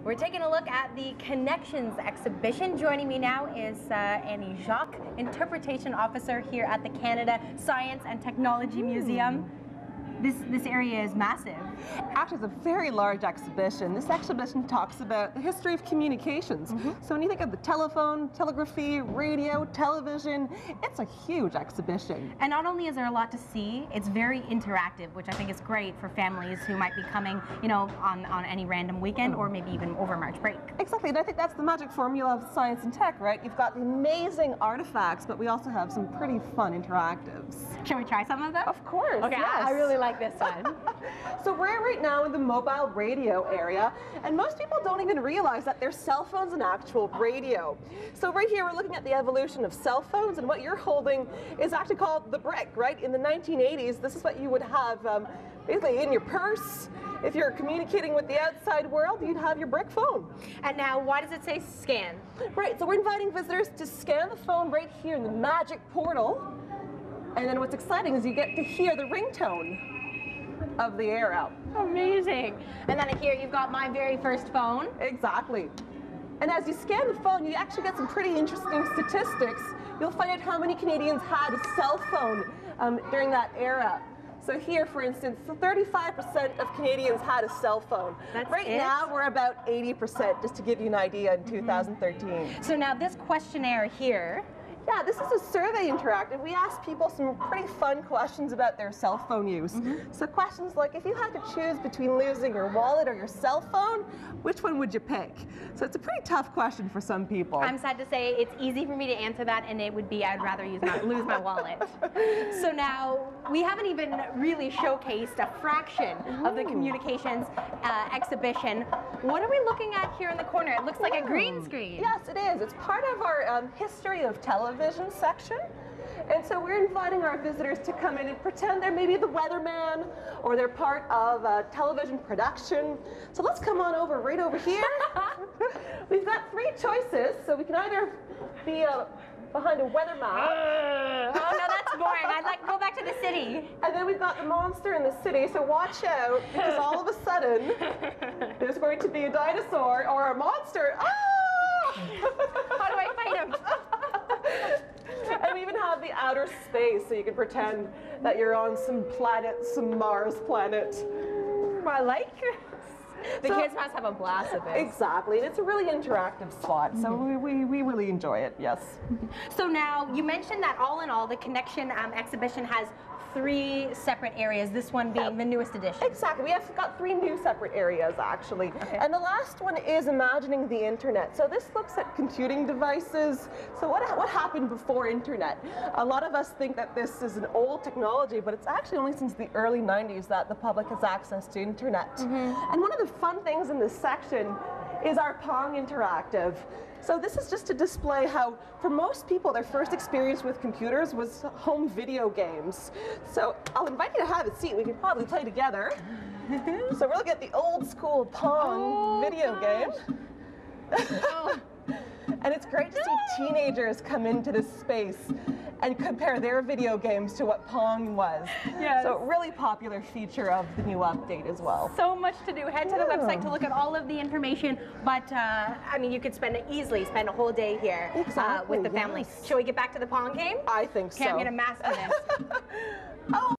We're taking a look at the Connections exhibition. Joining me now is Annie Jacques, Interpretation Officer here at the Canada Science and Technology Museum. This area is massive. Actually, it's a very large exhibition. This exhibition talks about the history of communications. So when you think of the telephone, telegraphy, radio, television, it's a huge exhibition. And not only is there a lot to see, it's very interactive, which I think is great for families who might be coming, you know, on any random weekend or maybe even over March break. Exactly, and I think that's the magic formula of science and tech, right? You've got the amazing artifacts, but we also have some pretty fun interactives. Shall we try some of them? Of course, okay, yes. I really like this one. So we're right now in the mobile radio area, and most people don't even realize that their cell phone's an actual radio. So right here we're looking at the evolution of cell phones, and what you're holding is actually called the brick, right? In the 1980s, this is what you would have basically in your purse. If you're communicating with the outside world, you'd have your brick phone. And now, why does it say scan? Right, so we're inviting visitors to scan the phone right here in the magic portal. And then what's exciting is you get to hear the ringtone of the air out. Amazing. And then here you've got my very first phone. Exactly. And as you scan the phone, you actually get some pretty interesting statistics. You'll find out how many Canadians had a cell phone during that era. So here, for instance, 35% of Canadians had a cell phone. That's right it? now, we're about 80%, just to give you an idea, in 2013. So now this questionnaire here, yeah, this is a survey interactive. We asked people some pretty fun questions about their cell phone use. So questions like, if you had to choose between losing your wallet or your cell phone, which one would you pick? So it's a pretty tough question for some people. I'm sad to say it's easy for me to answer that, and it would be I'd rather lose my wallet. So now, we haven't even really showcased a fraction of the communications exhibition. What are we looking at here in the corner? It looks like a green screen. Yes, it is. It's part of our history of television section. And so we're inviting our visitors to come in and pretend they're maybe the weatherman or they're part of a television production. So let's come on over right over here. We've got three choices. So we can either be behind a weatherman. Oh no, that's boring. I'd like to go back to the city. And then we've got the monster in the city, so watch out, because all of a sudden there's going to be a dinosaur or a monster. Ah! How do I fight him? And we even have the outer space, so you can pretend that you're on some planet, some Mars planet. I like this. The kids must have a blast with this. Exactly, and it's a really interactive spot, so we really enjoy it, yes. So now, you mentioned that all in all, the Connection exhibition has 3 separate areas, this one being the newest edition. Exactly, we have got 3 new separate areas actually. Okay. And the last one is imagining the internet. So this looks at computing devices. So what happened before internet? A lot of us think that this is an old technology, but it's actually only since the early 90s that the public has access to internet. And one of the fun things in this section is our Pong Interactive. So this is just to display how, for most people, their first experience with computers was home video games. So I'll invite you to have a seat. We can probably play together. So we're looking at the old school Pong video game. And it's great to see teenagers come into this space and compare their video games to what Pong was. Yes. So really popular feature of the new update as well. So much to do. Head to the website to look at all of the information, but I mean, you could easily spend a whole day here with the family. Shall we get back to the Pong game? I think so. Okay, I'm going to master this. Oh.